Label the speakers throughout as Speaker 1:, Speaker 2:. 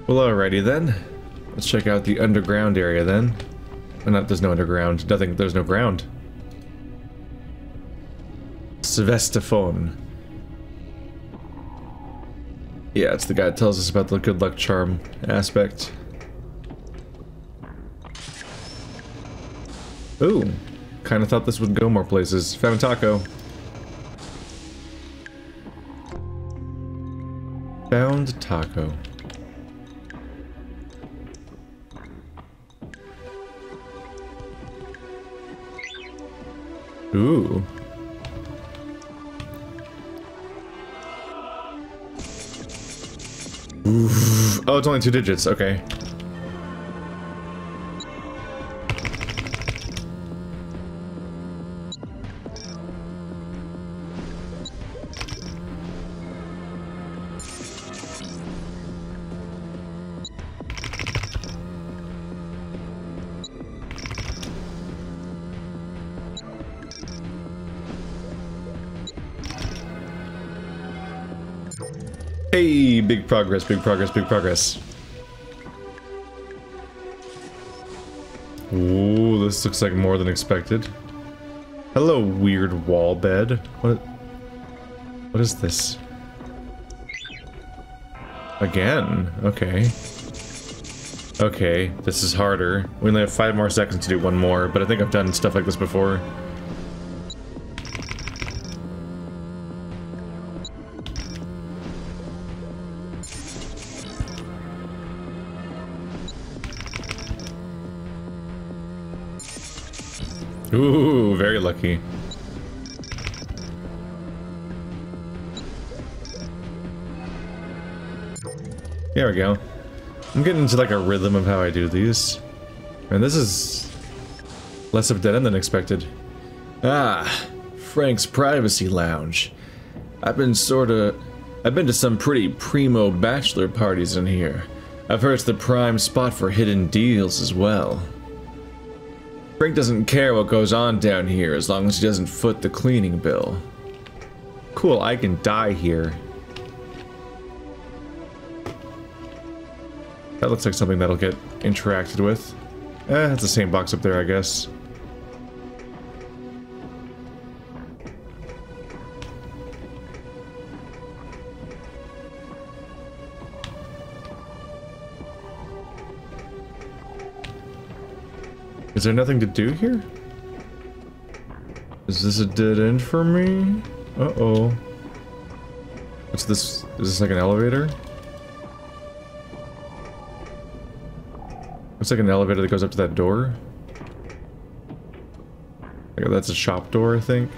Speaker 1: Well, alrighty then. Let's check out the underground area then. Oh, not, there's no underground. Nothing, there's no ground. Sylvester. Yeah, it's the guy that tells us about the good luck charm aspect. Ooh, kind of thought this would go more places. Found a taco. Found a taco. Ooh. Oof. Oh, it's only 2 digits. Okay. Hey, big progress, big progress, big progress. Ooh, this looks like more than expected. Hello, weird wall bed. What is this? Again? Okay. Okay, this is harder. We only have 5 more seconds to do one more, but I think I've done stuff like this before. Ooh, very lucky. There we go. I'm getting into like a rhythm of how I do these. And this is less of a dead end than expected. Ah, Frank's Privacy Lounge. I've been to some pretty primo bachelor parties in here. I've heard it's the prime spot for hidden deals as well. Frank doesn't care what goes on down here as long as he doesn't foot the cleaning bill. Cool, I can die here. That looks like something that'll get interacted with. It's the same box up there, I guess. Is there nothing to do here? Is this a dead end for me? Uh-oh. What's this? Is this like an elevator? Looks like an elevator that goes up to that door. Like that's a shop door, I think.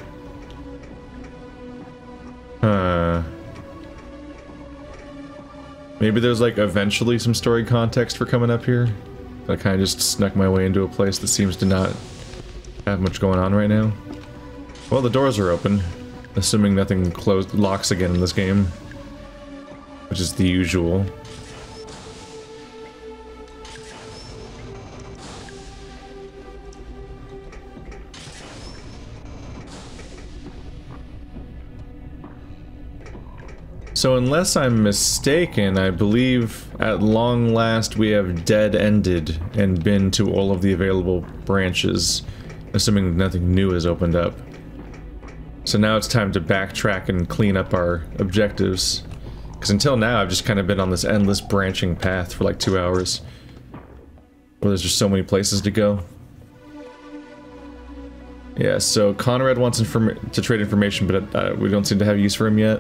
Speaker 1: Maybe there's like eventually some story context for coming up here. I kind of just snuck my way into a place that seems to not have much going on right now. Well, the doors are open, assuming nothing locks again in this game, which is the usual. So unless I'm mistaken, I believe at long last we have dead-ended and been to all of the available branches, assuming nothing new has opened up. So now it's time to backtrack and clean up our objectives. Because until now I've just kind of been on this endless branching path for like 2 hours. Where there's just so many places to go. Yeah, so Conrad wants to trade information, but we don't seem to have use for him yet.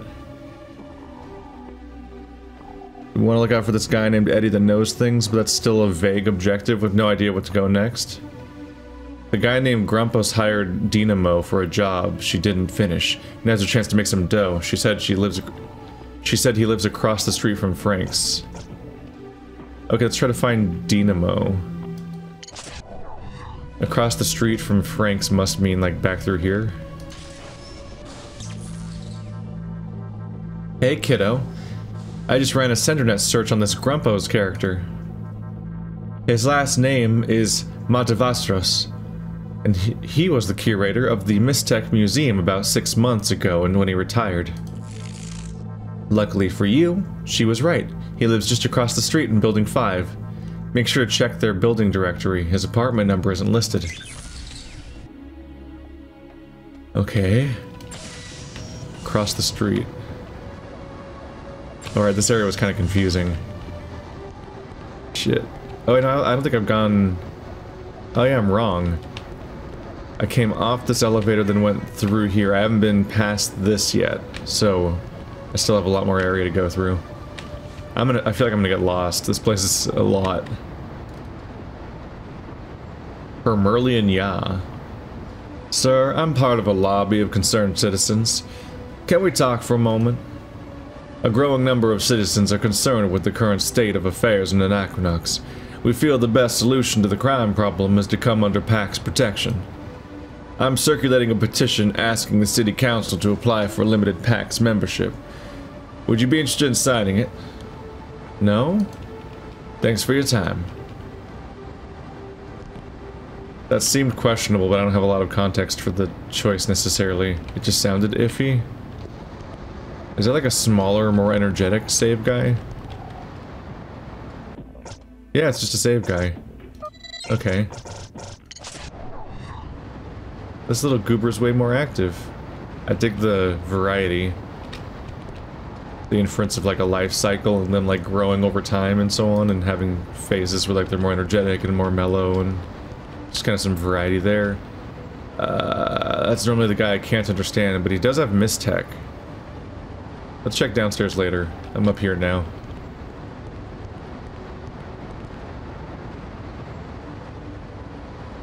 Speaker 1: We want to look out for this guy named Eddie that knows things, but that's still a vague objective with no idea what to go next. The guy named Grumpos hired Dynamo for a job she didn't finish, and has a chance to make some dough. She said he lives across the street from Frank's. Okay, let's try to find Dynamo. Across the street from Frank's must mean like back through here. Hey kiddo. I just ran a Sendernet search on this Grumpos character. His last name is Matavastros, and he was the curator of the Mistech Museum about 6 months ago and when he retired. Luckily for you, she was right. He lives just across the street in Building 5. Make sure to check their building directory. His apartment number isn't listed. Okay. Across the street. Alright, this area was kind of confusing. Shit. Oh, wait, no, I don't think I've gone... Oh yeah, I'm wrong. I came off this elevator, then went through here. I haven't been past this yet, so I still have a lot more area to go through. I feel like I'm gonna get lost. This place is a lot. Hermerlian Ya. Sir, I'm part of a lobby of concerned citizens. Can we talk for a moment? A growing number of citizens are concerned with the current state of affairs in Anachronox. We feel the best solution to the crime problem is to come under PAX protection. I'm circulating a petition asking the City Council to apply for limited PAX membership. Would you be interested in signing it? No? Thanks for your time. That seemed questionable, but I don't have a lot of context for the choice necessarily. It just sounded iffy. Is that like a smaller, more energetic save guy? Yeah, it's just a save guy. Okay. This little goober's way more active. I dig the variety. The inference of like a life cycle and then like growing over time and so on, and having phases where like they're more energetic and more mellow, and just kind of some variety there. That's normally the guy I can't understand, but he does have mistech. Let's check downstairs later. I'm up here now.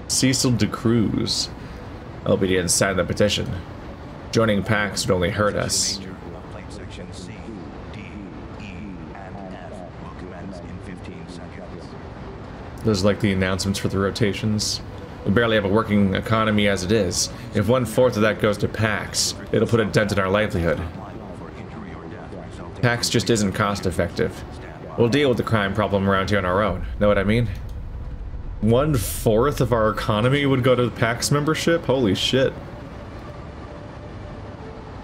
Speaker 1: Cecil DeCruz. LBD didn't sign the petition. Joining PAX would only hurt us. Those are like the announcements for the rotations. We barely have a working economy as it is. If 1/4 of that goes to PAX, it'll put a dent in our livelihood. PAX just isn't cost effective. We'll deal with the crime problem around here on our own. Know what I mean? 1/4 of our economy would go to the PAX membership? Holy shit.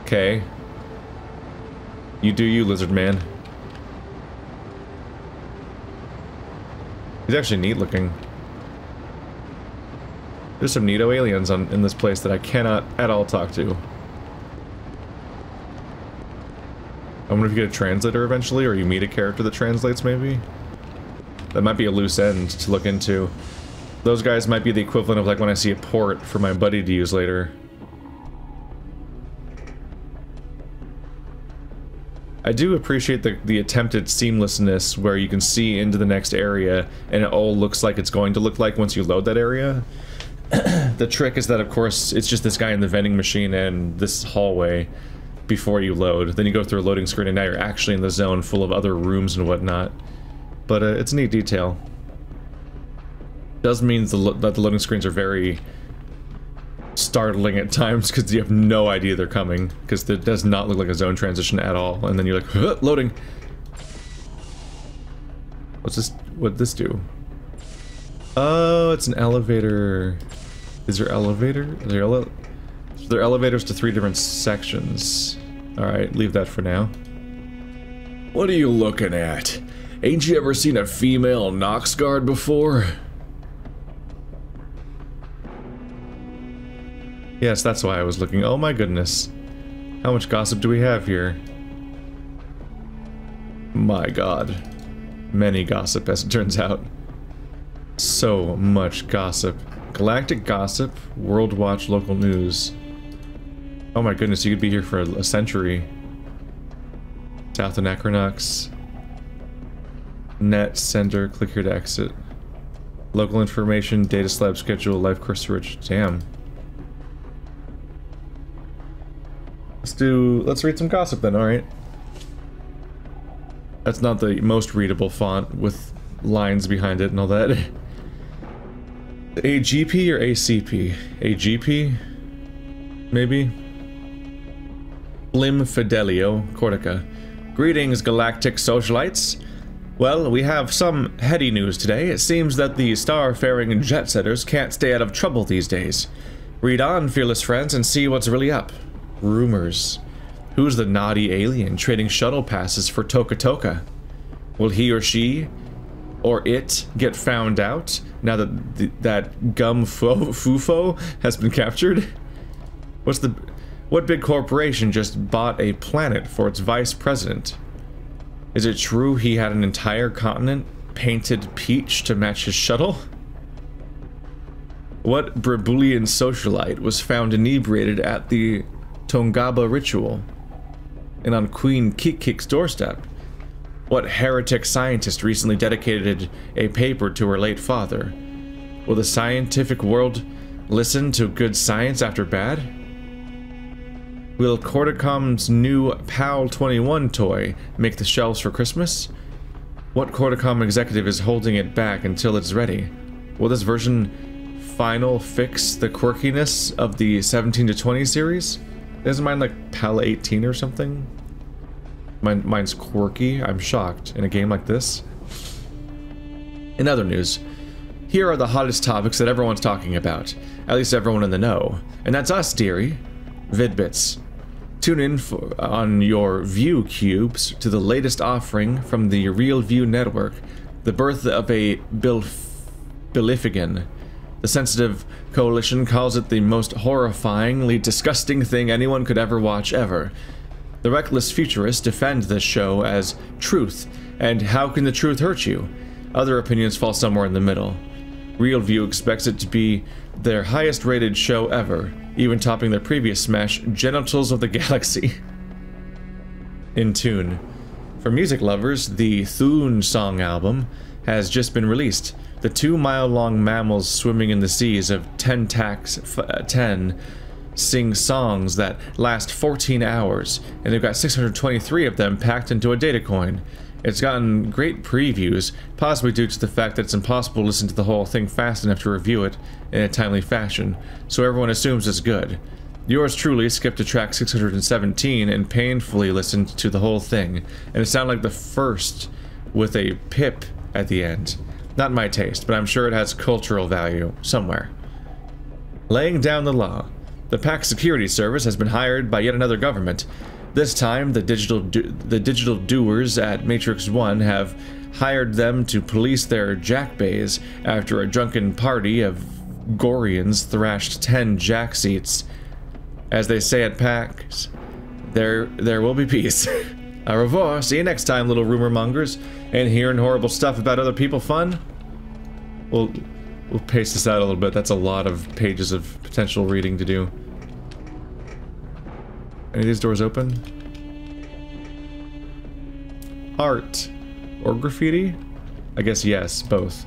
Speaker 1: Okay. You do you, lizard man. He's actually neat looking. There's some neato aliens in this place that I cannot at all talk to. I wonder if you get a translator eventually, or you meet a character that translates, maybe? That might be a loose end to look into. Those guys might be the equivalent of like when I see a port for my buddy to use later. I do appreciate the attempted seamlessness where you can see into the next area and it all looks like it's going to look like once you load that area. The trick is that, of course, it's just this guy in the vending machine and this hallway before you load. Then you go through a loading screen and now you're actually in the zone full of other rooms and whatnot. But it's a neat detail. Does mean that the loading screens are very startling at times because you have no idea they're coming, because it does not look like a zone transition at all, and then you're like, huh, loading. What's this? What'd this do? Oh, it's an elevator. Is there elevator? Are there elevators to 3 different sections? Alright, leave that for now. What are you looking at? Ain't you ever seen a female Nox guard before? Yes, that's why I was looking. Oh my goodness. How much gossip do we have here? My god. Many gossip, as it turns out. So much gossip. Galactic gossip, World Watch, local news. Oh my goodness, you could be here for a century. South Anachronox. Net, center, click here to exit. Local information, data slab schedule, life course rich. Damn. Let's read some gossip then, alright. That's not the most readable font with lines behind it and all that. AGP or ACP? AGP? Maybe? Blim Fidelio, Cortica. Greetings, galactic socialites. Well, we have some heady news today. It seems that the star-faring jet-setters can't stay out of trouble these days. Read on, fearless friends, and see what's really up. Rumors. Who's the naughty alien trading shuttle passes for Toka Toka? Will he or she or it get found out now that that Fufo has been captured? What big corporation just bought a planet for its vice president? Is it true he had an entire continent painted peach to match his shuttle? What Brabulian socialite was found inebriated at the Tongaba ritual and on Queen Kikik's doorstep? What heretic scientist recently dedicated a paper to her late father? Will the scientific world listen to good science after bad? Will Corticom's new PAL 21 toy make the shelves for Christmas? What Corticom executive is holding it back until it's ready? Will this version final fix the quirkiness of the 17 to 20 series? Doesn't mine like PAL 18 or something? Mine's quirky. I'm shocked in a game like this. In other news, here are the hottest topics that everyone's talking about. At least everyone in the know. And that's us, dearie. Vidbits. Tune in on your View Cubes to the latest offering from the Real View Network, the birth of a Bilifigan. The sensitive coalition calls it the most horrifyingly disgusting thing anyone could ever watch ever. The reckless futurists defend this show as truth, and how can the truth hurt you? Other opinions fall somewhere in the middle. Real View expects it to be their highest rated show ever, even topping their previous smash, Genitals of the Galaxy. In tune. For music lovers, the Thune Song album has just been released. The 2-mile-long mammals swimming in the seas of 10 sing songs that last 14 hours, and they've got 623 of them packed into a data coin. It's gotten great previews, possibly due to the fact that it's impossible to listen to the whole thing fast enough to review it in a timely fashion, so everyone assumes it's good. Yours truly skipped to track 617 and painfully listened to the whole thing, and it sounded like the first with a pip at the end. Not my taste, but I'm sure it has cultural value somewhere. Laying down the law. The PAC Security Service has been hired by yet another government. This time, the digital doers at Matrix 1 have hired them to police their jackbays after a drunken party of Gorians thrashed 10 jack seats. As they say at PAX, there will be peace. Au revoir. See you next time, little rumor mongers. And hearing horrible stuff about other people fun? We'll pace this out a little bit. That's a lot of pages of potential reading to do. Any of these doors open? Art. Or graffiti? I guess yes, both.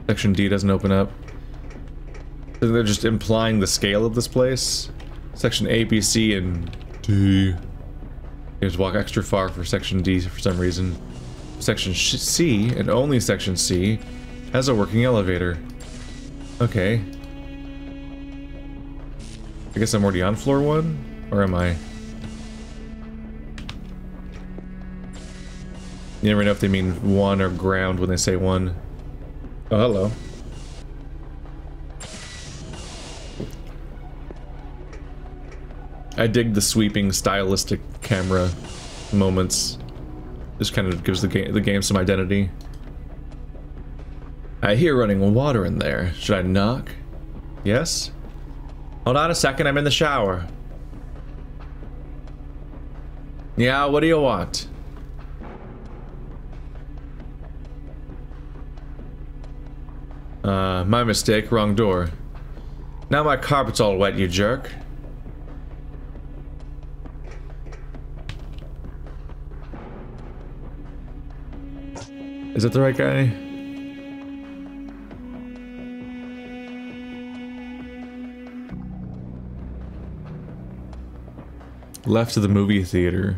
Speaker 1: Section D doesn't open up. I think they're just implying the scale of this place. Section A, B, C, and D. You have to walk extra far for Section D for some reason. Section C, and only Section C, has a working elevator. Okay. I guess I'm already on floor 1? Or am I? You never know if they mean 1 or ground when they say 1. Oh, hello. I dig the sweeping, stylistic camera moments. Just kind of gives the game some identity. I hear running water in there. Should I knock? Yes? Hold on a second, I'm in the shower. Yeah, what do you want? My mistake, wrong door. Now my carpet's all wet, you jerk. Is that the right guy? Left to the movie theater.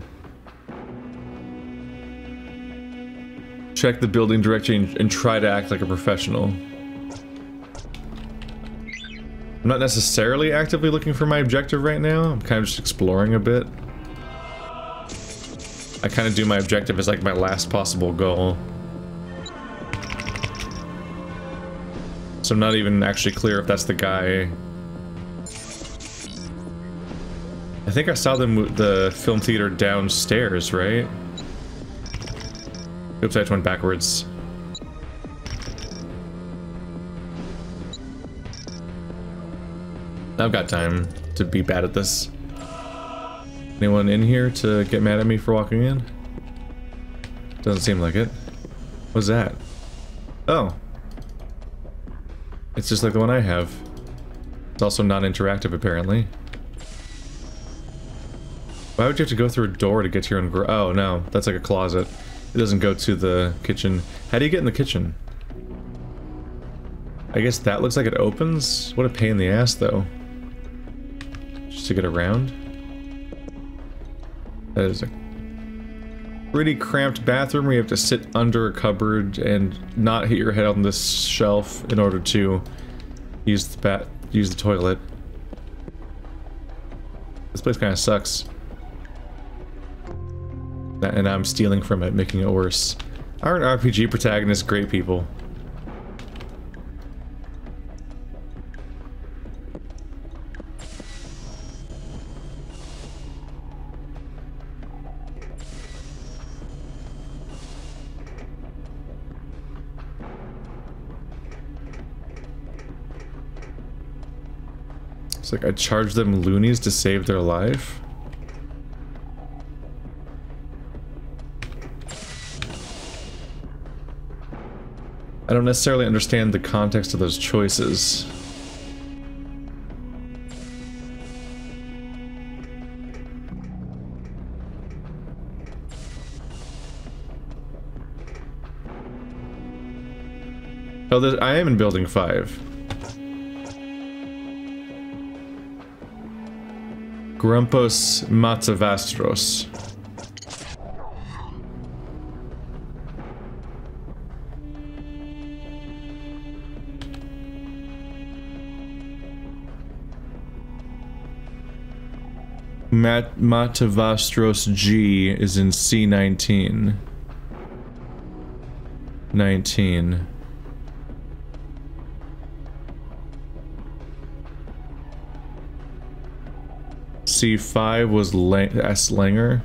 Speaker 1: Check the building directory and try to act like a professional. I'm not necessarily actively looking for my objective right now. I'm kind of just exploring a bit. I kind of do my objective as like my last possible goal. So I'm not even actually clear if that's the guy think I saw them the film theater downstairs, right? Oops, I just went backwards. I've got time to be bad at this. Anyone in here to get mad at me for walking in? Doesn't seem like it. What's that? Oh. It's just like the one I have. It's also non-interactive, apparently. Why would you have to go through a door to get to your own oh, no. That's like a closet. It doesn't go to the kitchen. How do you get in the kitchen? I guess that looks like it opens? What a pain in the ass, though. Just to get around? That is a pretty cramped bathroom where you have to sit under a cupboard and not hit your head on this shelf in order to use the toilet. This place kind of sucks. And I'm stealing from it, making it worse. Aren't RPG protagonists great people? It's like I charge them loonies to save their life. I don't necessarily understand the context of those choices. Oh, I am in building 5. Grumpos Matavastros. Matavastros G is in C19. 19. C5 was S. Langer.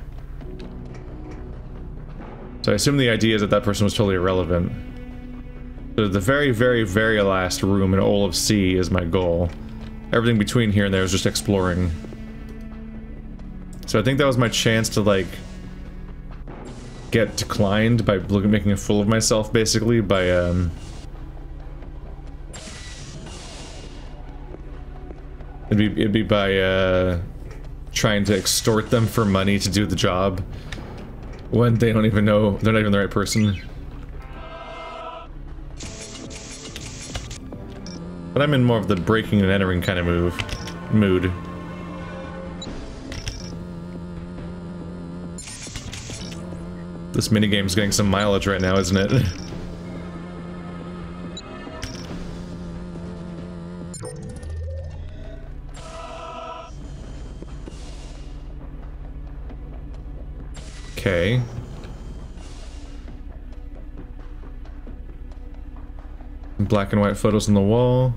Speaker 1: So I assume the idea is that that person was totally irrelevant. So the very, very, very last room in all of C is my goal. Everything between here and there is just exploring. So I think that was my chance to, like, get declined by making a fool of myself, basically, by, It'd be by, trying to extort them for money to do the job when they don't even know, they're not even the right person. But I'm in more of the breaking and entering kind of mood. This minigame's getting some mileage right now, isn't it? Okay. Black and white photos on the wall.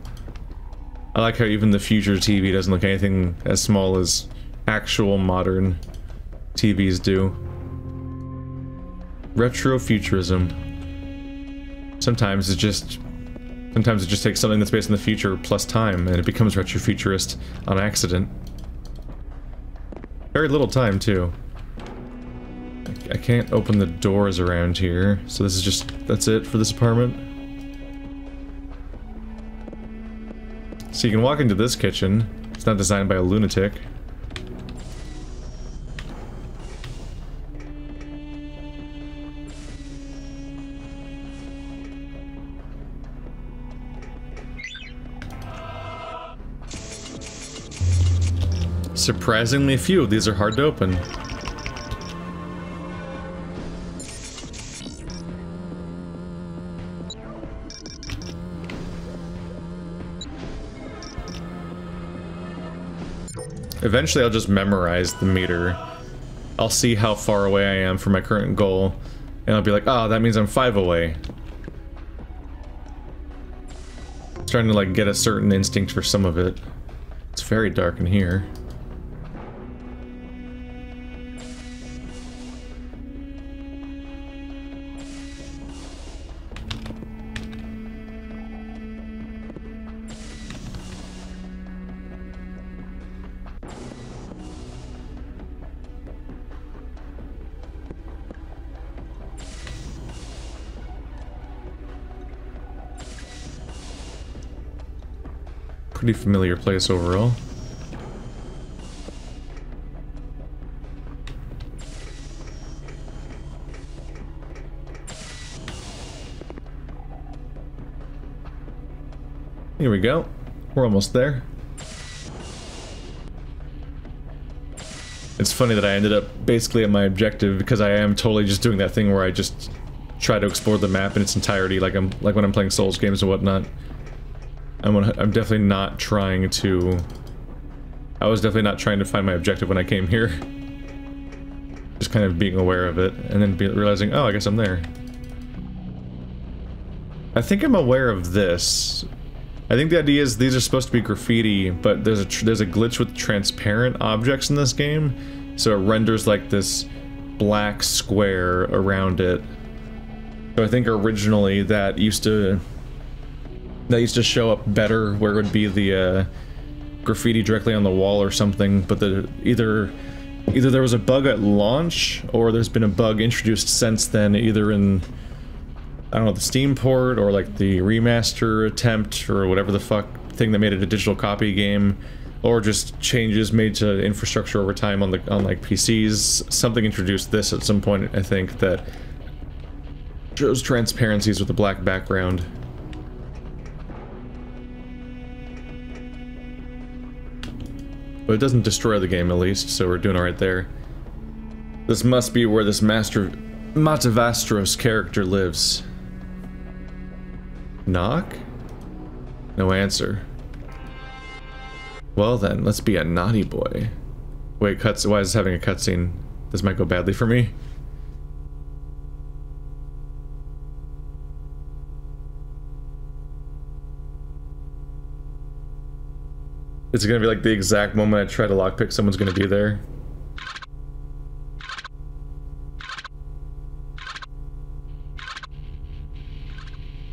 Speaker 1: I like how even the future TV doesn't look anything as small as actual modern TVs do. Retrofuturism. Sometimes it just takes something that's based in the future plus time and it becomes retrofuturist on accident. Very little time too. I can't open the doors around here, so this is just, that's it for this apartment. So you can walk into this kitchen. It's not designed by a lunatic. Surprisingly few of these are hard to open. Eventually I'll just memorize the meter. I'll see how far away I am from my current goal, and I'll be like, oh, that means I'm 5 away. I'm starting to, like, get a certain instinct for some of it. It's very dark in here. Pretty familiar place overall. Here we go. We're almost there. It's funny that I ended up basically at my objective because I am totally just doing that thing where I just try to explore the map in its entirety, like when I'm playing Souls games and whatnot. I'm definitely not trying to. I was definitely not trying to find my objective when I came here. Just kind of being aware of it and then realizing, oh, I guess I'm there. I think I'm aware of this. I think the idea is these are supposed to be graffiti, but there's a glitch with transparent objects in this game, so it renders like this black square around it. So I think originally that used to show up better where it would be the graffiti directly on the wall or something, but either there was a bug at launch or there's been a bug introduced since then, either in, I don't know, the Steam port or like the remaster attempt or whatever the fuck thing that made it a digital copy game, or just changes made to infrastructure over time on like PCs. Something introduced this at some point, I think, that shows transparencies with a black background. But it doesn't destroy the game, at least, so we're doing alright there. This must be where this Matavastros character lives. Knock? No answer. Well then, let's be a naughty boy. Wait, why is this having a cutscene? This might go badly for me. Is it gonna be like the exact moment I try to lockpick someone's gonna be there?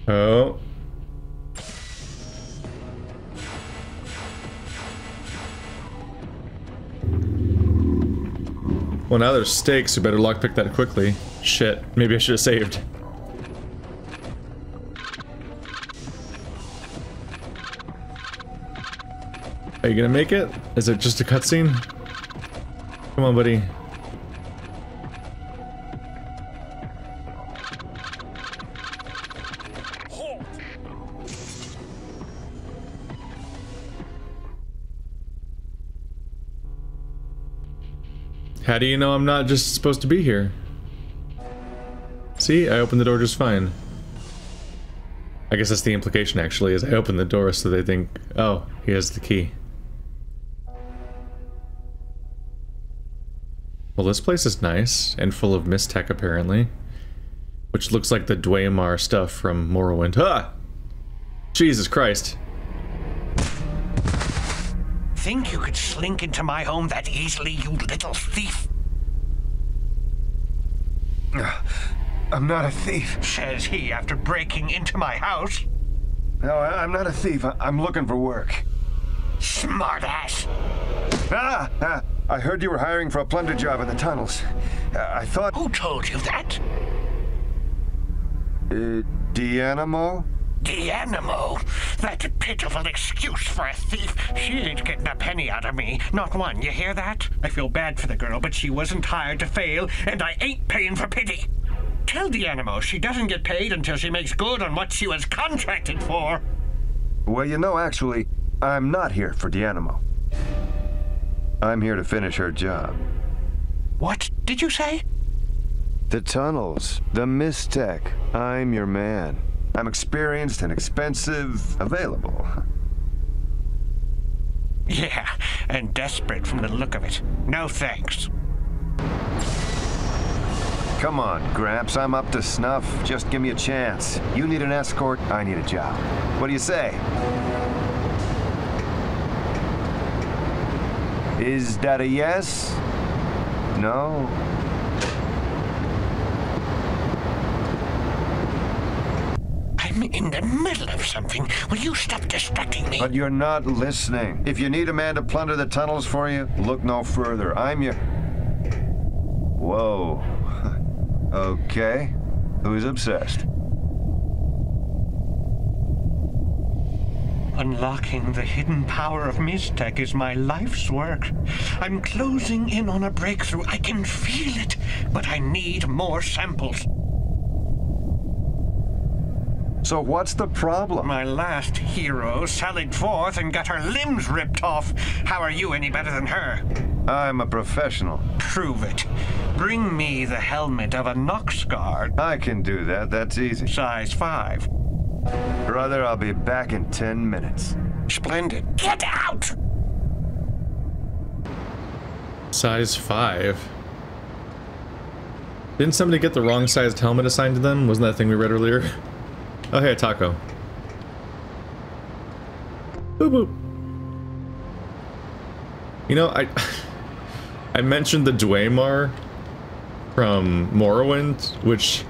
Speaker 1: Oh. Well, now there's stakes, you better lockpick that quickly. Shit, maybe I should have saved. Are you gonna make it? Is it just a cutscene? Come on, buddy. How do you know I'm not just supposed to be here? See, I opened the door just fine. I guess that's the implication, actually, is I opened the door so they think, oh, he has the key. Well, this place is nice, and full of mist-tech, apparently. Which looks like the Dwemer stuff from Morrowind. Ah! Jesus Christ.
Speaker 2: Think you could slink into my home that easily, you little thief?
Speaker 3: I'm not a thief.
Speaker 2: Says he after breaking into my house.
Speaker 3: No, I'm not a thief. I'm looking for work.
Speaker 2: Smartass.
Speaker 3: I heard you were hiring for a plunder job in the tunnels. I thought...
Speaker 2: Who told you that?
Speaker 3: Dianimo?
Speaker 2: Dianimo? That pitiful excuse for a thief. She ain't getting a penny out of me. Not one, you hear that? I feel bad for the girl, but she wasn't hired to fail, and I ain't paying for pity. Tell Dianimo she doesn't get paid until she makes good on what she was contracted for.
Speaker 3: Well, you know, actually, I'm not here for Dianimo. I'm here to finish her job.
Speaker 2: What did you say?
Speaker 3: The tunnels, the mist-tech. I'm your man. I'm experienced and expensive, available.
Speaker 2: Yeah, and desperate from the look of it. No thanks.
Speaker 3: Come on, Gramps, I'm up to snuff. Just give me a chance. You need an escort, I need a job. What do you say? Is that a yes? No?
Speaker 2: I'm in the middle of something. Will you stop distracting me?
Speaker 3: But you're not listening. If you need a man to plunder the tunnels for you, look no further. I'm your... Whoa. Okay. Who's obsessed?
Speaker 2: Unlocking the hidden power of Mystech is my life's work. I'm closing in on a breakthrough. I can feel it, but I need more samples.
Speaker 3: So what's the problem?
Speaker 2: My last hero sallied forth and got her limbs ripped off. How are you any better than her?
Speaker 3: I'm a professional.
Speaker 2: Prove it. Bring me the helmet of a Nox guard.
Speaker 3: I can do that. That's easy.
Speaker 2: Size 5.
Speaker 3: Brother, I'll be back in 10 minutes.
Speaker 2: Splendid. Get out!
Speaker 1: Size 5. Didn't somebody get the wrong sized helmet assigned to them? Wasn't that thing we read earlier? Oh, hey, Taco. Boop boop. You know, I mentioned the Dwemer from Morrowind, which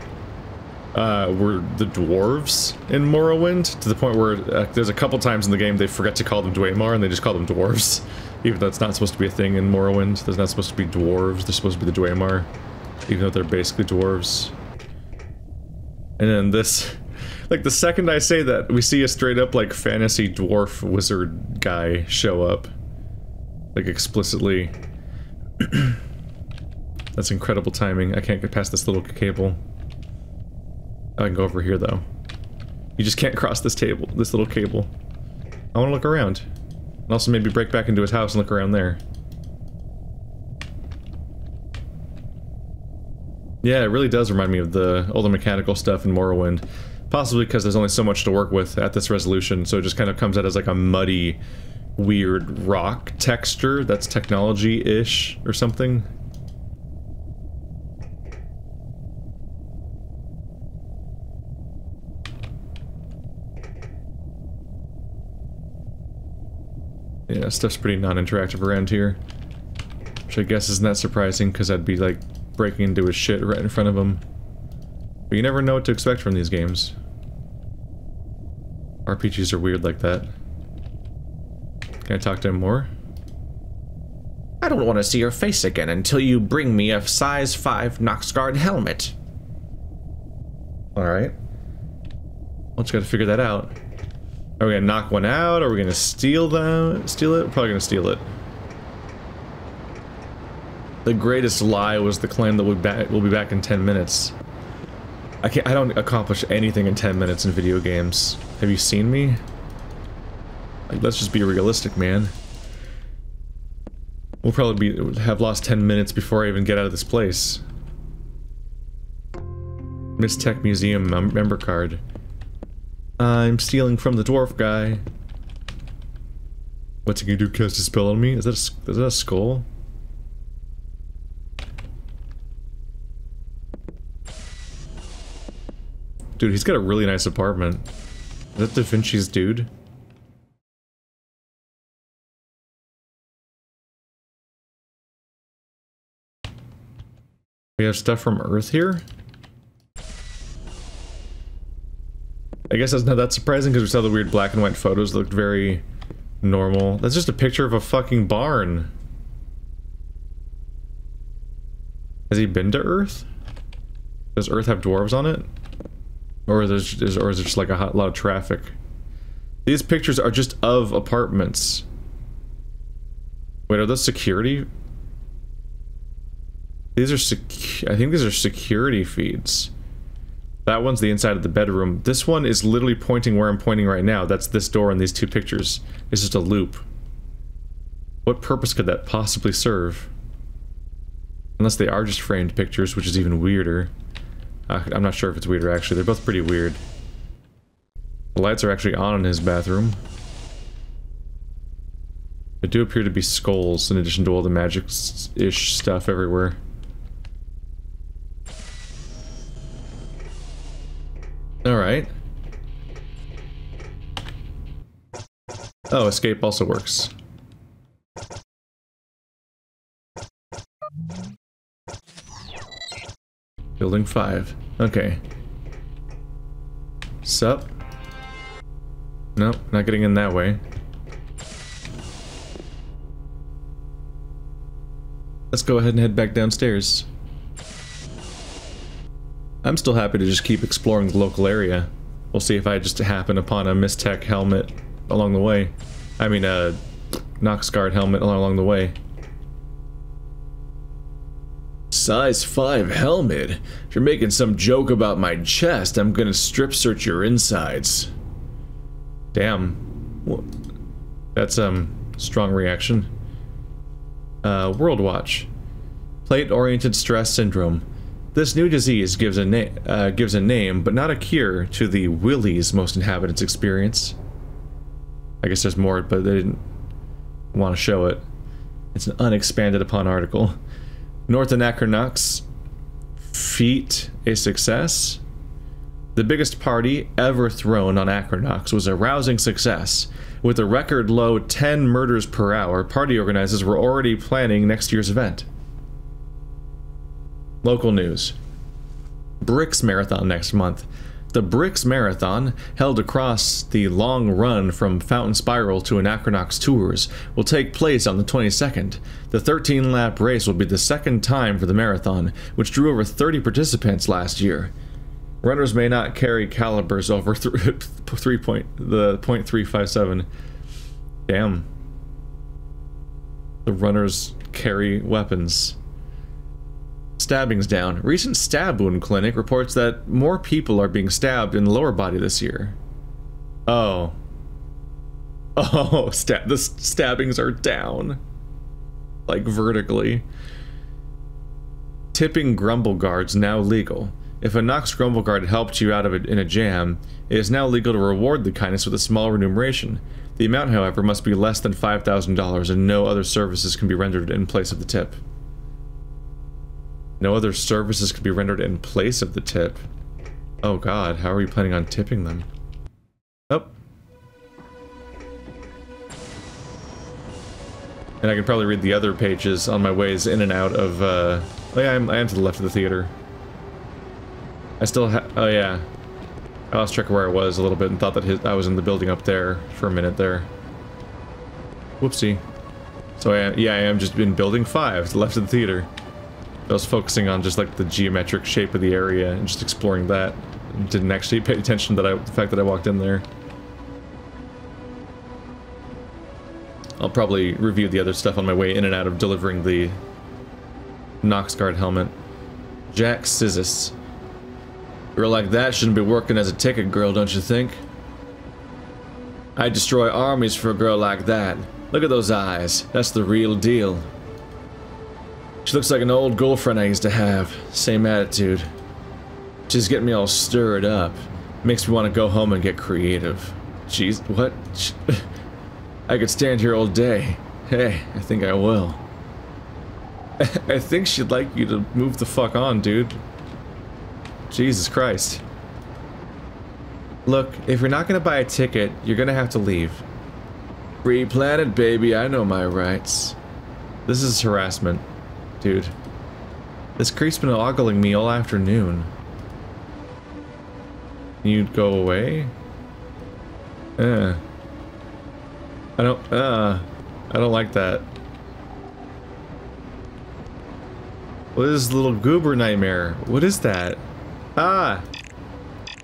Speaker 1: were the dwarves in Morrowind, to the point where there's a couple times in the game they forget to call them Dwemer and they just call them dwarves. Even though it's not supposed to be a thing in Morrowind. There's not supposed to be dwarves, they're supposed to be the Dwemer. Even though they're basically dwarves. And then this... Like, the second I say that, we see a straight-up, like, fantasy dwarf wizard guy show up. Like, explicitly. That's incredible timing. I can't get past this little cable. I can go over here, though. You just can't cross this table, this little cable. I want to look around. And also maybe break back into his house and look around there. Yeah, it really does remind me of the older mechanical stuff in Morrowind. Possibly because there's only so much to work with at this resolution, so it just kind of comes out as like a muddy, weird rock texture that's technology-ish or something. Yeah, stuff's pretty non-interactive around here. Which I guess isn't that surprising, because I'd be like breaking into his shit right in front of him. But you never know what to expect from these games. RPGs are weird like that. Can I talk to him more?
Speaker 4: I don't want to see your face again until you bring me a size 5 Noxguard helmet.
Speaker 1: Alright. Well, just gotta figure that out. Are we gonna knock one out? Are we gonna steal it? We're probably gonna steal it. The greatest lie was the claim that we'll be back in 10 minutes. I don't accomplish anything in 10 minutes in video games. Have you seen me? Like, let's just be realistic, man. We'll probably have lost 10 minutes before I even get out of this place. Mystech Museum member card. I'm stealing from the dwarf guy. What's he gonna do? Cast a spell on me? Is that a skull? Dude, he's got a really nice apartment. Is that Da Vinci's dude? We have stuff from Earth here? I guess that's not that surprising because we saw the weird black and white photos that looked very normal. That's just a picture of a fucking barn. Has he been to Earth? Does Earth have dwarves on it? Or is it just like a lot of traffic? These pictures are just of apartments. Wait, are those security? These are I think these are security feeds. That one's the inside of the bedroom. This one is literally pointing where I'm pointing right now. That's this door in these two pictures. It's just a loop. What purpose could that possibly serve? Unless they are just framed pictures, which is even weirder. I'm not sure if it's weirder, actually. They're both pretty weird. The lights are actually on in his bathroom. They do appear to be skulls, in addition to all the magic-ish stuff everywhere. Alright. Oh, escape also works. Building 5. Okay. Sup? Nope, not getting in that way. Let's go ahead and head back downstairs. I'm still happy to just keep exploring the local area. We'll see if I just happen upon a Mystech helmet along the way. I mean, Nox Guard helmet along the way. Size 5 helmet? If you're making some joke about my chest, I'm gonna strip search your insides. Damn. That's, strong reaction. World Watch. Plate-oriented stress syndrome. This new disease gives a name, but not a cure, to the willies most inhabitants experience. I guess there's more, but they didn't want to show it. It's an unexpanded upon article. North Anachronox. Feat a success? The biggest party ever thrown on Anachronox was a rousing success. With a record low 10 murders per hour, party organizers were already planning next year's event. Local news. Bricks Marathon next month. The Bricks Marathon, held across the long run from Fountain Spiral to Anachronox Tours, will take place on the 22nd. The 13-lap race will be the second time for the marathon, which drew over 30 participants last year. Runners may not carry calibers over .357. Damn. The runners carry weapons. Stabbings down. Recent stab wound clinic reports that more people are being stabbed in the lower body this year. Oh. Oh, the stabbings are down. Like vertically. Tipping grumble guards now legal. If a Nox grumble guard helped you out of it in a jam, it is now legal to reward the kindness with a small remuneration. The amount, however, must be less than $5,000 and no other services can be rendered in place of the tip. No other services can be rendered in place of the tip. Oh god, how are we planning on tipping them? Oh. And I can probably read the other pages on my ways in and out of, oh yeah, I am to the left of the theater. I still oh yeah. I lost track of where I was a little bit and thought that I was in the building up there for a minute there. Whoopsie. So I am just in building 5 to the left of the theater. I was focusing on just like the geometric shape of the area and just exploring that. Didn't actually pay attention to the fact that I walked in there. I'll probably review the other stuff on my way in and out of delivering the Nox Guard helmet. Jack Sizzis. A girl like that shouldn't be working as a ticket girl, don't you think? I'd destroy armies for a girl like that. Look at those eyes. That's the real deal. She looks like an old girlfriend I used to have. Same attitude. She's getting me all stirred up. Makes me want to go home and get creative. Jeez, what? I could stand here all day. Hey, I think I will. I think she'd like you to move the fuck on, dude. Jesus Christ. Look, if you're not gonna buy a ticket, you're gonna have to leave. Free planet, baby, I know my rights. This is harassment. Dude. This creep's been ogling me all afternoon. You'd go away? I don't like that. What is this little goober nightmare? What is that? Ah!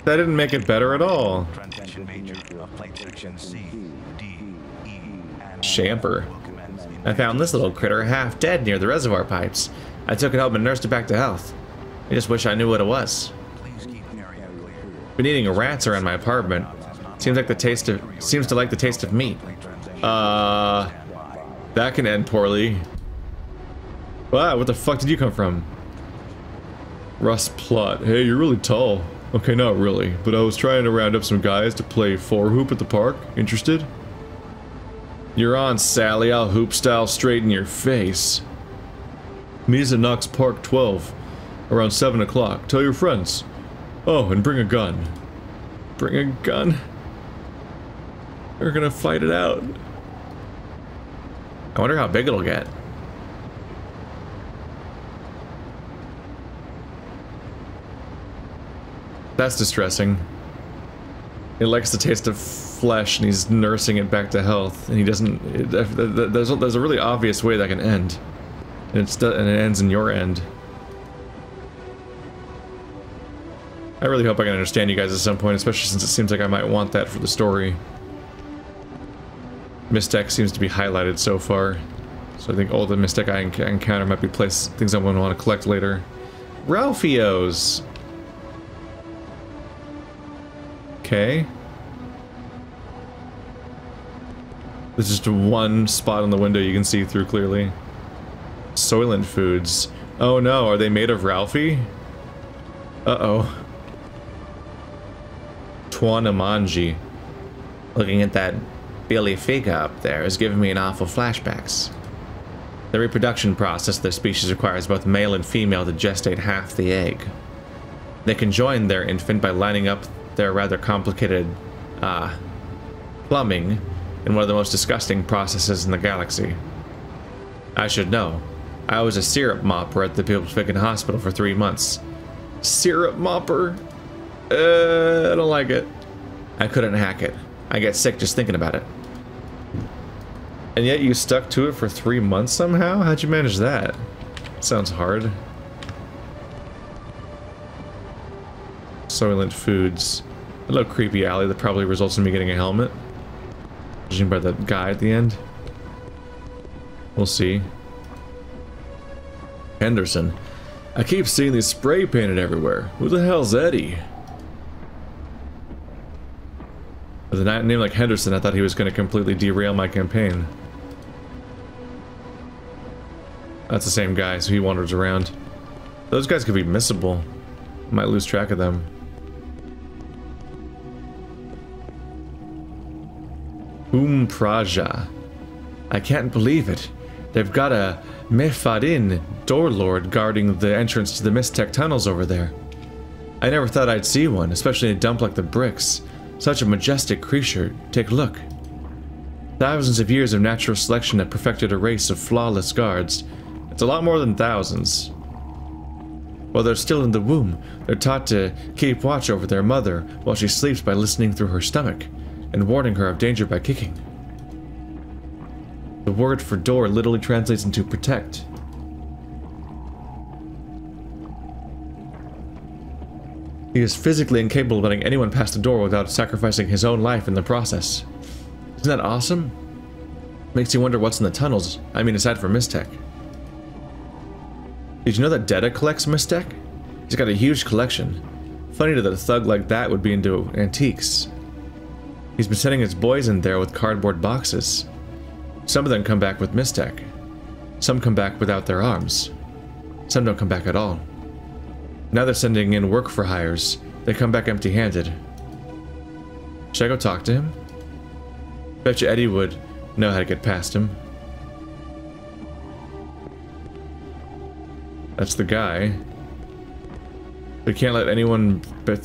Speaker 1: That didn't make it better at all. Champer. I found this little critter half dead near the reservoir pipes. I took it home and nursed it back to health. I just wish I knew what it was. Been eating rats around my apartment. Seems to like the taste of meat. That can end poorly. Wow, what the fuck did you come from? Russ Plot. Hey, you're really tall. Okay, not really, but I was trying to round up some guys to play 4-hoop at the park. Interested? You're on, Sally. I'll hoop style straight in your face. Meet us at Knox Park 12, around 7 o'clock. Tell your friends. Oh, and bring a gun. Bring a gun? We're gonna fight it out. I wonder how big it'll get. That's distressing. It likes the taste of flesh and he's nursing it back to health, and he doesn't. There's a really obvious way that can end, and it ends in your end. I really hope I can understand you guys at some point, especially since it seems like I might want that for the story. Mistech seems to be highlighted so far. So I think all the Mistech I encounter might be things I want to collect later. Ralphios! Okay. There's just one spot on the window you can see through clearly. Soylent Foods. Oh no, are they made of Ralphie? Uh-oh. Tuanamanji.
Speaker 4: Looking at that Billy figure up there is giving me an awful flashbacks. The reproduction process of their species requires both male and female to gestate half the egg. They can join their infant by lining up their rather complicated, plumbing in one of the most disgusting processes in the galaxy. I should know. I was a syrup mopper at the Bucelli hospital for 3 months. Syrup mopper? I don't like it. I couldn't hack it. I get sick just thinking about it.
Speaker 1: And yet you stuck to it for 3 months somehow? How'd you manage that? Sounds hard. Soylent Foods. A little creepy alley that probably results in me getting a helmet. Judging by the guy at the end. We'll see. Henderson. I keep seeing these spray painted everywhere. Who the hell's Eddie? With a name like Henderson, I thought he was going to completely derail my campaign. That's the same guy, so he wanders around. Those guys could be missable. Might lose track of them. Praja. I can't believe it. They've got a Mefadin door lord guarding the entrance to the Mistech tunnels over there. I never thought I'd see one, especially in a dump like the Bricks. Such a majestic creature. Take a look. Thousands of years of natural selection have perfected a race of flawless guards. It's a lot more than thousands. While they're still in the womb, they're taught to keep watch over their mother while she sleeps by listening through her stomach and warning her of danger by kicking. The word for door literally translates into protect. He is physically incapable of letting anyone pass the door without sacrificing his own life in the process. Isn't that awesome? Makes you wonder what's in the tunnels. I mean, aside from Mistech. Did you know that Detta collects Mistech? He's got a huge collection. Funny that a thug like that would be into antiques. He's been sending his boys in there with cardboard boxes. Some of them come back with Mistech. Some come back without their arms. Some don't come back at all. Now they're sending in work for hires. They come back empty-handed. Should I go talk to him? Bet you Eddie would know how to get past him. That's the guy. We can't let anyone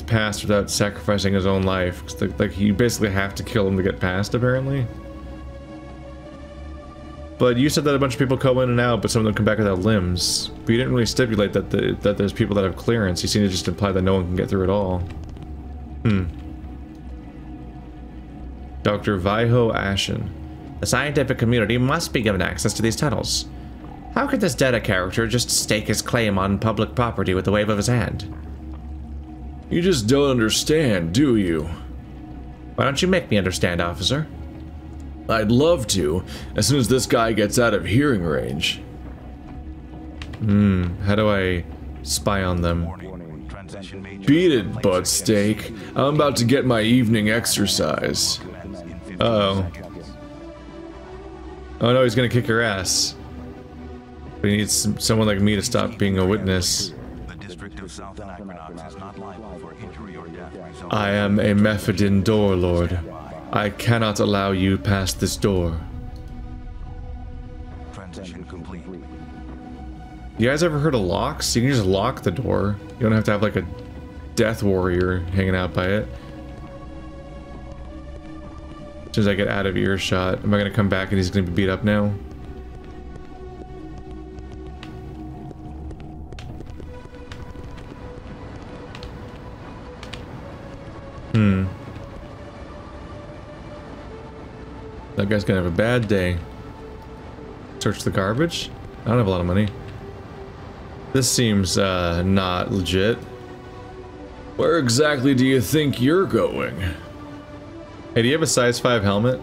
Speaker 1: pass without sacrificing his own life. Like, you basically have to kill him to get past, apparently. But you said that a bunch of people go in and out, but some of them come back without limbs. But you didn't really stipulate that that there's people that have clearance. You seem to just imply that no one can get through at all. Dr. Vaiho Ashen.
Speaker 4: The scientific community must be given access to these tunnels. How could this Detta character just stake his claim on public property with a wave of his hand?
Speaker 1: You just don't understand, do you?
Speaker 4: Why don't you make me understand, officer?
Speaker 1: I'd love to, as soon as this guy gets out of hearing range. How do I spy on them? Beat it, butt steak. I'm about to get my evening exercise. Uh-oh. Oh no, he's gonna kick your ass. But he needs someone like me to stop being a witness. I am a Mefadin door lord. I cannot allow you past this door.
Speaker 5: Transition complete.
Speaker 1: You guys ever heard of locks? You can just lock the door. You don't have to have like a death warrior hanging out by it. As soon as I get out of earshot, am I gonna come back and he's gonna be beat up now? That guy's gonna have a bad day. Search the garbage? I don't have a lot of money. This seems, not legit. Where exactly do you think you're going? Hey, do you have a size 5 helmet?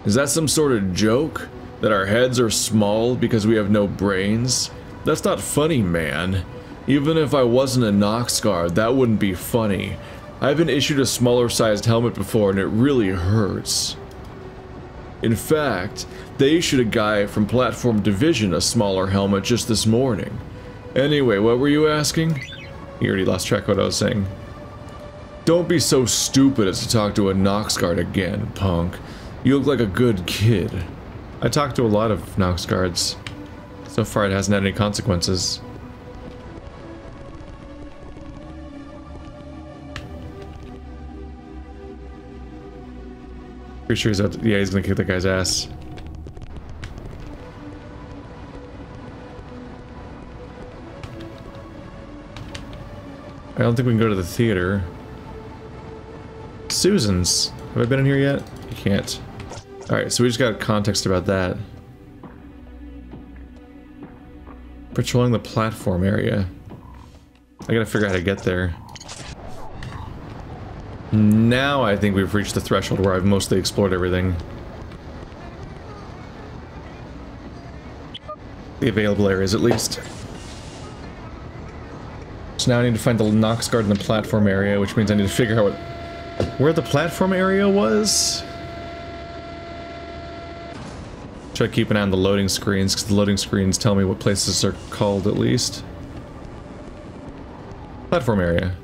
Speaker 1: Is that some sort of joke? That our heads are small because we have no brains? That's not funny, man. Even if I wasn't a Nox guard, that wouldn't be funny. I've been issued a smaller sized helmet before and it really hurts. In fact, they issued a guy from Platform Division a smaller helmet just this morning. Anyway, what were you asking? You already lost track of what I was saying. Don't be so stupid as to talk to a Nox guard again, punk. You look like a good kid. I talked to a lot of Nox guards. So far it hasn't had any consequences. Pretty sure he's out to, yeah, he's gonna kick that guy's ass. I don't think we can go to the theater. Susan's. Have I been in here yet? You can't. Alright, so we just got context about that. Patrolling the platform area. I gotta figure out how to get there. Now I think we've reached the threshold where I've mostly explored everything. The available areas, at least. So now I need to find the Nox guard in the platform area, which means I need to figure out where the platform area was. Try to keep an eye on the loading screens, because the loading screens tell me what places are called, at least. Platform area.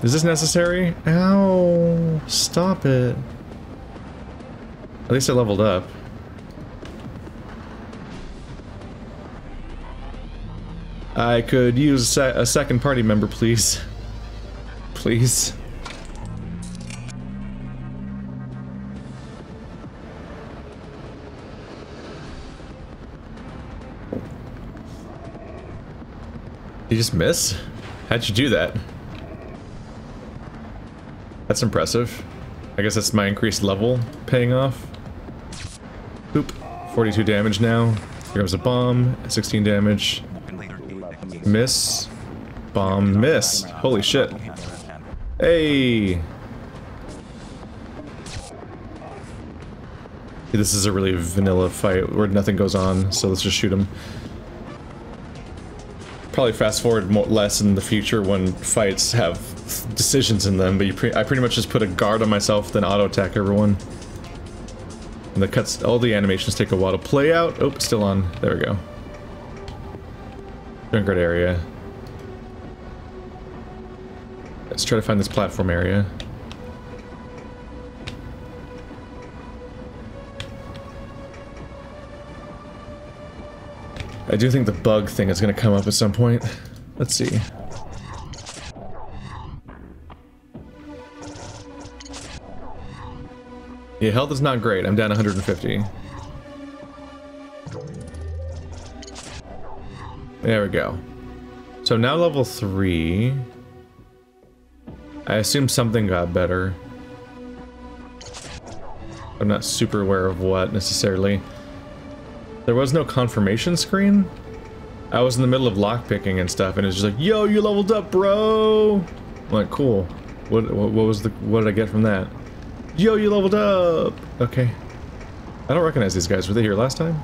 Speaker 1: Is this necessary? Ow! Stop it. At least I leveled up. I could use a second party member, please. Please. Did you just miss? How'd you do that? That's impressive. I guess that's my increased level paying off. Boop. 42 damage now. Here comes a bomb. 16 damage. Miss. Bomb. Miss. Holy shit. Hey! This is a really vanilla fight where nothing goes on, so let's just shoot him. Probably fast forward less in the future when fights have decisions in them, but I pretty much just put a guard on myself, then auto attack everyone. And the cuts, all the animations take a while to play out. Oh, still on. There we go. Junkyard area. Let's try to find this platform area. I do think the bug thing is going to come up at some point. Let's see. Yeah, health is not great. I'm down 150. There we go. So now level 3. I assume something got better. I'm not super aware of what, necessarily. There was no confirmation screen? I was in the middle of lockpicking and stuff, and it's just like, yo, you leveled up, bro! I'm like, cool. What did I get from that? Yo, you leveled up! Okay. I don't recognize these guys. Were they here last time?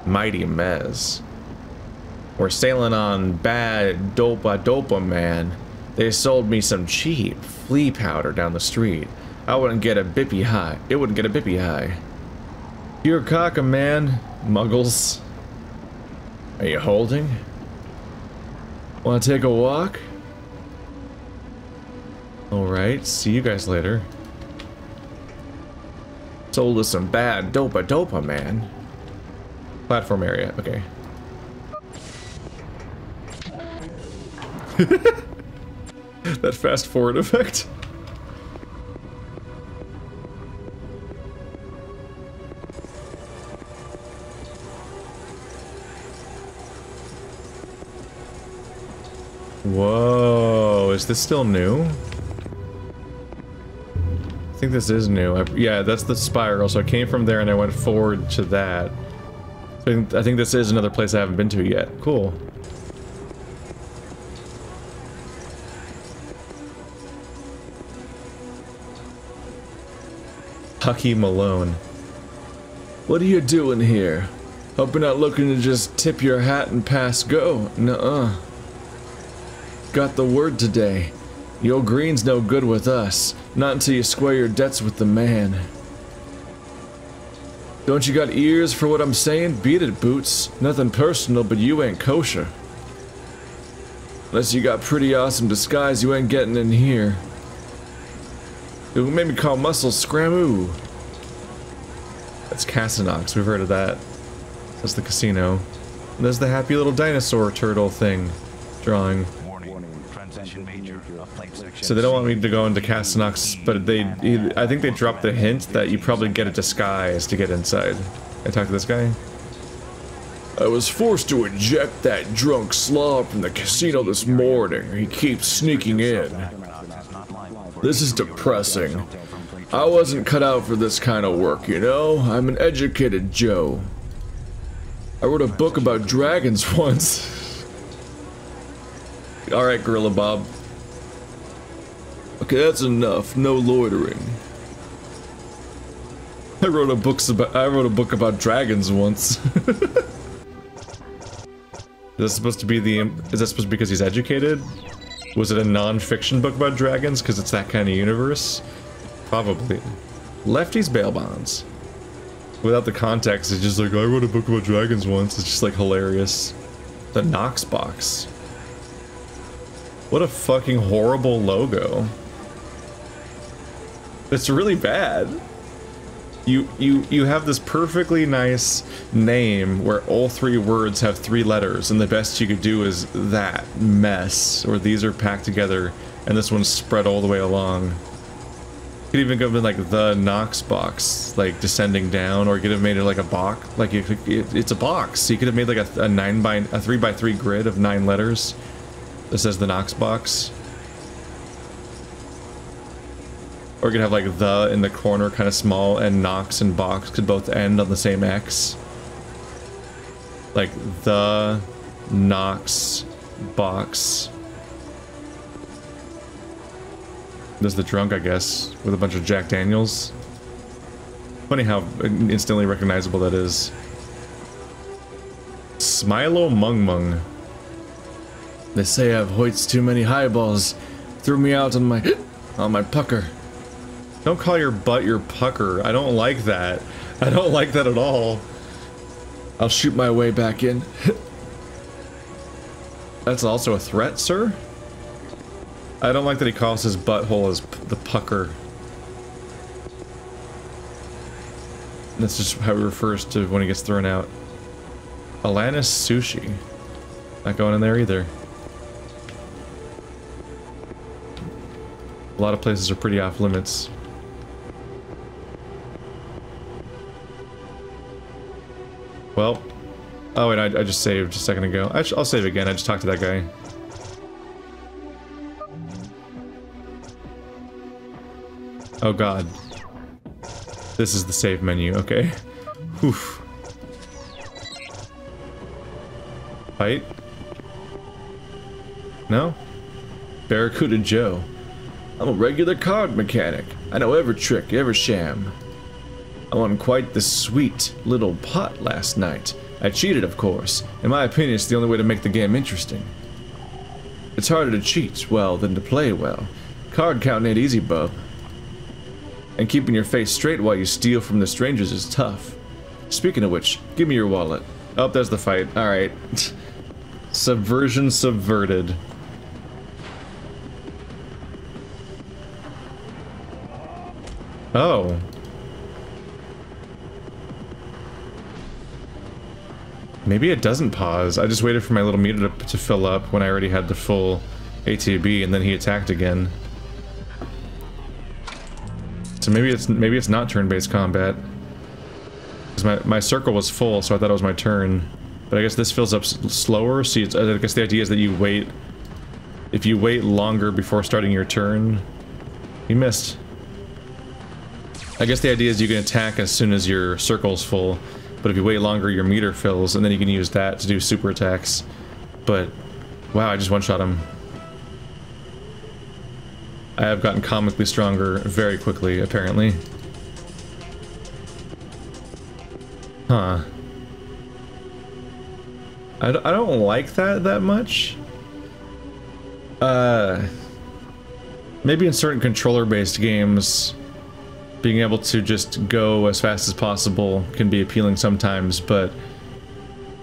Speaker 1: Mighty Mez. We're sailing on bad dopa, man. They sold me some cheap flea powder down the street. I wouldn't get a bippy high. It wouldn't get a bippy high. You're cocka, man. Muggles. Are you holding? Wanna take a walk? Alright, see you guys later. Sold us some bad dopa, man. Platform area, okay. That fast forward effect. Whoa, is this still new? I think this is new. Yeah, that's the spiral, so I came from there and I went forward to that. So I think this is another place I haven't been to yet. Cool. Hucky Malone. What are you doing here? Hope you're not looking to just tip your hat and pass go. Nuh-uh. Got the word today. Your green's no good with us. Not until you square your debts with the man. Don't you got ears for what I'm saying? Beat it, Boots. Nothing personal, but you ain't kosher. Unless you got pretty awesome disguise, you ain't getting in here. It made me call muscles Scramoo. That's Anachronox, we've heard of that. That's the casino. And there's the happy little dinosaur turtle thing. Drawing. So they don't want me to go into Anachronox, but I think they dropped the hint that you probably get a disguise to get inside. I talked to this guy. I was forced to eject that drunk slob from the casino this morning. He keeps sneaking in. This is depressing. I wasn't cut out for this kind of work, you know? I'm an educated Joe. I wrote a book about dragons once. Alright, Gorilla Bob. Okay, that's enough. No loitering. I wrote a book about dragons once. Is that supposed to be because he's educated? Was it a non-fiction book about dragons because it's that kind of universe? Probably. Lefty's bail bonds. Without the context, it's just like, I wrote a book about dragons once. It's just like hilarious. The Knox box. What a fucking horrible logo. It's really bad. You have this perfectly nice name where all three words have 3 letters, and the best you could do is that mess, or these are packed together, and this one's spread all the way along. You could even go with like the Knox box, like descending down, or you could have made it like a box, like it's a box. So you could have made like a 3x3 grid of 9 letters that says the Knox box. Or you could have like the in the corner, kind of small, and Knox and box could both end on the same X. Like the Knox box. There's the drunk, I guess, with a bunch of Jack Daniels. Funny how instantly recognizable that is. Smilo Mung Mung. They say I've hoitzed too many highballs. Threw me out on my pucker. Don't call your butt your pucker. I don't like that. I don't like that at all. I'll shoot my way back in. That's also a threat, sir? I don't like that he calls his butthole as the pucker. That's just how he refers to when he gets thrown out. Alanis Sushi. Not going in there either. A lot of places are pretty off limits. Well, oh wait, I just saved a second ago. I'll save again, I just talked to that guy. Oh god. This is the save menu, okay. Whew. Fight? No? Barracuda Joe. I'm a regular card mechanic. I know every trick, every sham. I won quite the sweet little pot last night. I cheated, of course. In my opinion, it's the only way to make the game interesting. It's harder to cheat well than to play well. Card counting ain't easy, bub. And keeping your face straight while you steal from the strangers is tough. Speaking of which, give me your wallet. Oh, there's the fight. Alright. Subversion subverted. Oh. Maybe it doesn't pause. I just waited for my little meter to fill up when I already had the full ATB, and then he attacked again. So maybe it's not turn-based combat. Because my circle was full, so I thought it was my turn. But I guess this fills up slower. See, I guess the idea is that you wait. If you wait longer before starting your turn, you missed. I guess the idea is you can attack as soon as your circle's full. But if you wait longer, your meter fills, and then you can use that to do super attacks. But, wow, I just one-shot him. I have gotten comically stronger very quickly, apparently. Huh. I don't like that much. Maybe in certain controller-based games, being able to just go as fast as possible can be appealing sometimes, but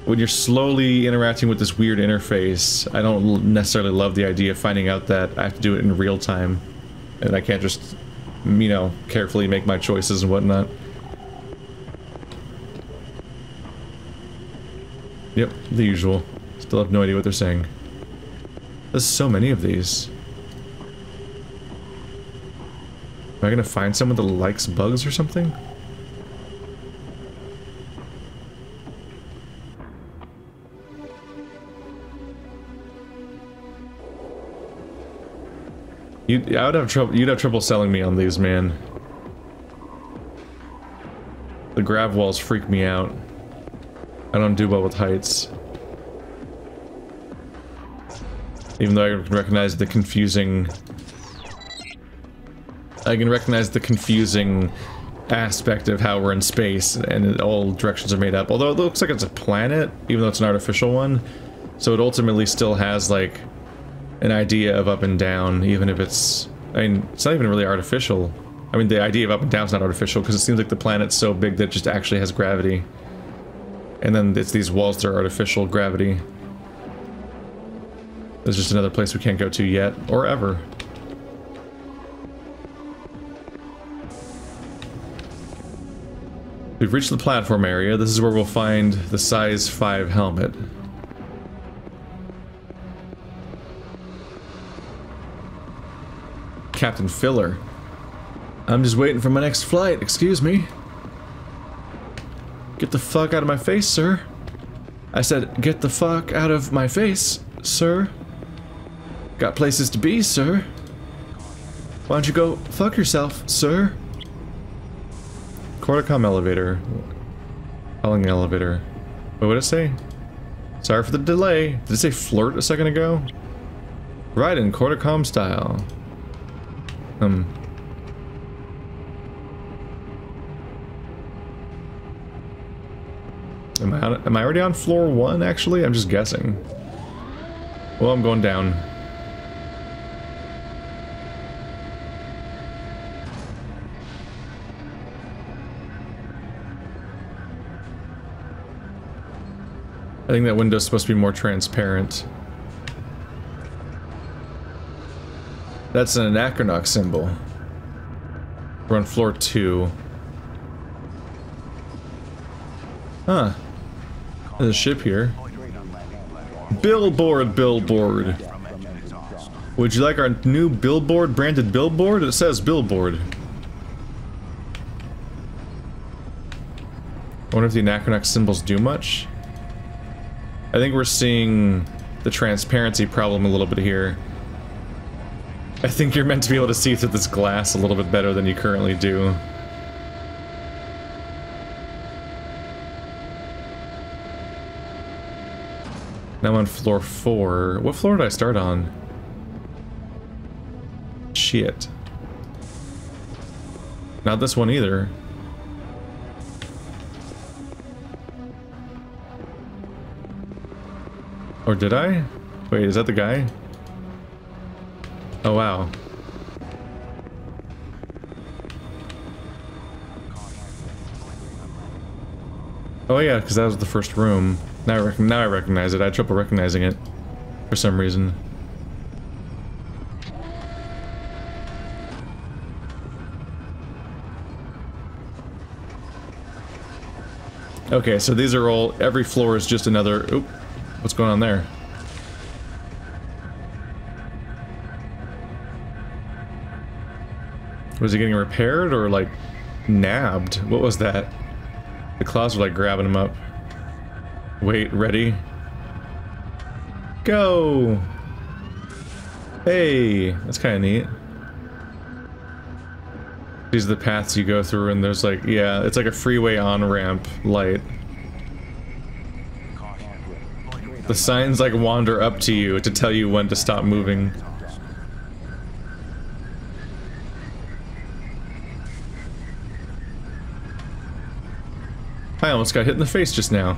Speaker 1: when you're slowly interacting with this weird interface, I don't necessarily love the idea of finding out that I have to do it in real time, and I can't just, you know, carefully make my choices and whatnot. Yep, the usual. Still have no idea what they're saying. There's so many of these. Am I gonna find someone that likes bugs or something? You'd have trouble selling me on these, man. The grav walls freak me out. I don't do well with heights. Even though I can recognize the confusing... aspect of how we're in space and all directions are made up. Although it looks like it's a planet, even though it's an artificial one. So it ultimately still has, like, an idea of up and down, even if it's... I mean, it's not even really artificial. I mean, the idea of up and down is not artificial, because it seems like the planet's so big that it just actually has gravity. And then it's these walls that are artificial gravity. There's just another place we can't go to yet, or ever. We've reached the platform area. This is where we'll find the size 5 helmet. Captain Filler. I'm just waiting for my next flight, excuse me. Get the fuck out of my face, sir. I said, get the fuck out of my face, sir. Got places to be, sir. Why don't you go fuck yourself, sir? Corticom elevator. Calling elevator. Wait, what did it say? Sorry for the delay. Did it say flirt a second ago? Right in Corticom style. Am I already on floor 1, actually? I'm just guessing. Well, I'm going down. I think that window's supposed to be more transparent. That's an Anachronox symbol. We're on floor 2. Huh. There's a ship here. Billboard, billboard. Would you like our new billboard, branded billboard? It says billboard. I wonder if the Anachronox symbols do much? I think we're seeing the transparency problem a little bit here. I think you're meant to be able to see through this glass a little bit better than you currently do. Now I'm on floor 4. What floor did I start on? Shit. Not this one either. Or did I? Wait, is that the guy? Oh wow. Oh yeah, because that was the first room. Now I recognize it. I had trouble recognizing it for some reason. Okay, so these are all... every floor is just another... Oop. What's going on there? Was he getting repaired or, like, nabbed? What was that? The claws were, like, grabbing him up. Wait, ready? Go! Hey! That's kind of neat. These are the paths you go through, and there's, like, yeah, it's like a freeway on-ramp light. The signs, like, wander up to you to tell you when to stop moving. I almost got hit in the face just now.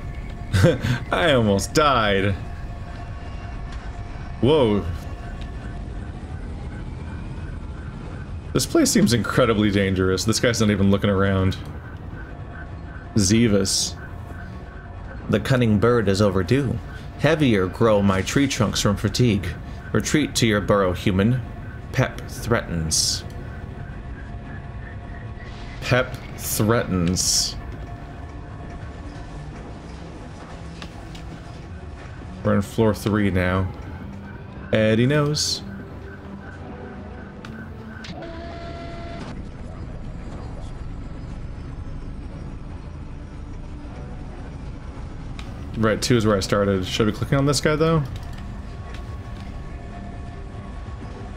Speaker 1: I almost died. Whoa. This place seems incredibly dangerous. This guy's not even looking around. Zivas.
Speaker 4: The cunning bird is overdue. Heavier grow my tree trunks from fatigue. Retreat to your burrow, human. Pep threatens.
Speaker 1: Pep threatens. We're on floor 3 now. Eddie knows. Right, 2 is where I started. Should I be clicking on this guy, though?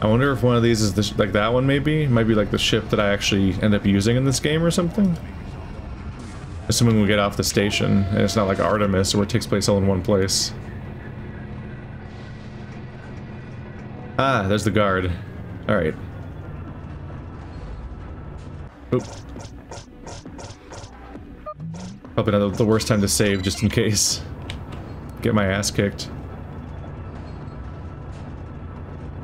Speaker 1: I wonder if one of these is the like that one, maybe? It might be like the ship that I actually end up using in this game or something? Assuming we get off the station, and it's not like Artemis, where it takes place all in one place. Ah, there's the guard. Alright. Oop. Probably not the worst time to save, just in case. Get my ass kicked.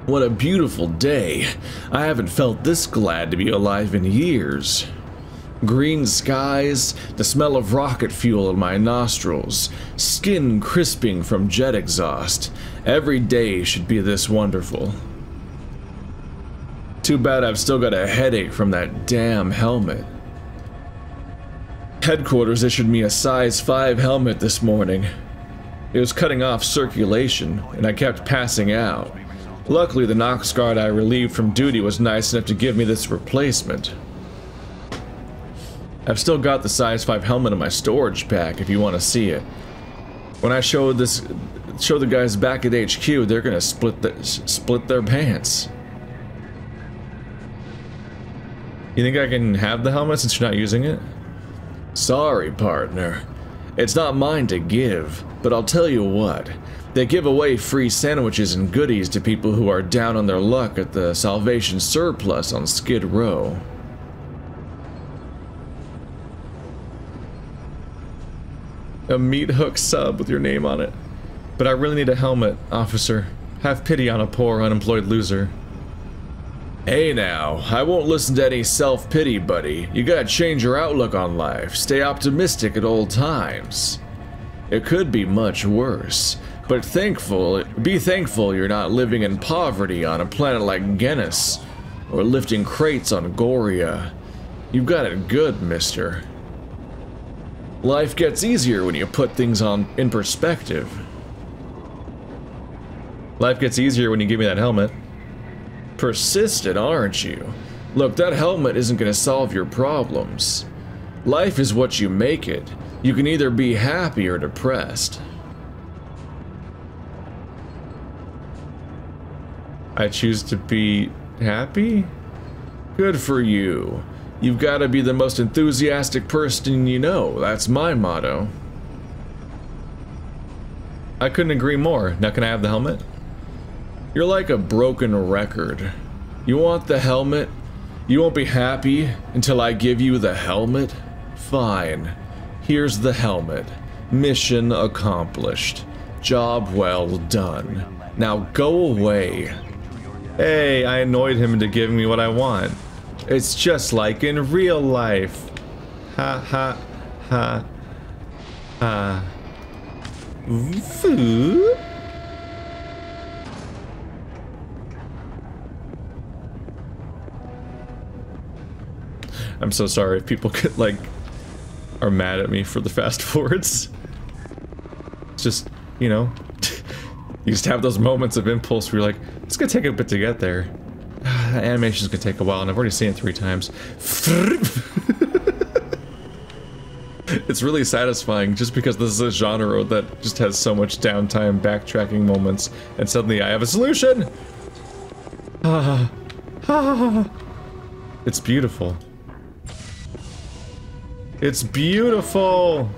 Speaker 4: What a beautiful day. I haven't felt this glad to be alive in years. Green skies, the smell of rocket fuel in my nostrils, skin crisping from jet exhaust. Every day should be this wonderful. Too bad I've still got a headache from that damn helmet. Headquarters issued me a size 5 helmet this morning. It was cutting off circulation, and I kept passing out. Luckily, the Nox guard I relieved from duty was nice enough to give me this replacement. I've still got the size 5 helmet in my storage pack if you want to see it. When I show the guys back at HQ, they're gonna split their pants. You think I can have the helmet since you're not using it? Sorry, partner. It's not mine to give, but I'll tell you what. They give away free sandwiches and goodies to people who are down on their luck at the Salvation Surplus on Skid Row.
Speaker 1: A meat hook sub with your name on it. But I really need a helmet, officer. Have pity on a poor, unemployed loser.
Speaker 4: Hey now, I won't listen to any self-pity, buddy. You gotta change your outlook on life. Stay optimistic at all times. It could be much worse, but be thankful you're not living in poverty on a planet like Genis, or lifting crates on Goria. You've got it good, mister. Life gets easier when you put things in perspective.
Speaker 1: Life gets easier when you give me that helmet.
Speaker 4: Persistent, aren't you? Look, that helmet isn't gonna solve your problems. Life is what you make it. You can either be happy or depressed.
Speaker 1: I choose to be happy?
Speaker 4: Good for you. You've got to be the most enthusiastic person you know. That's my motto.
Speaker 1: I couldn't agree more. Now can I have the helmet?
Speaker 4: You're like a broken record. You want the helmet? You won't be happy until I give you the helmet? Fine. Here's the helmet. Mission accomplished. Job well done. Now go away.
Speaker 1: Hey, I annoyed him into giving me what I want. It's just like in real life. Ha ha ha ha. Foo. I'm so sorry if people get like are mad at me for the fast forwards. It's just, you know, you just have those moments of impulse where you're like, it's gonna take a bit to get there. Animation's gonna take a while, and I've already seen it 3 times. It's really satisfying just because this is a genre that just has so much downtime, backtracking moments, and suddenly I have a solution! It's beautiful. It's beautiful!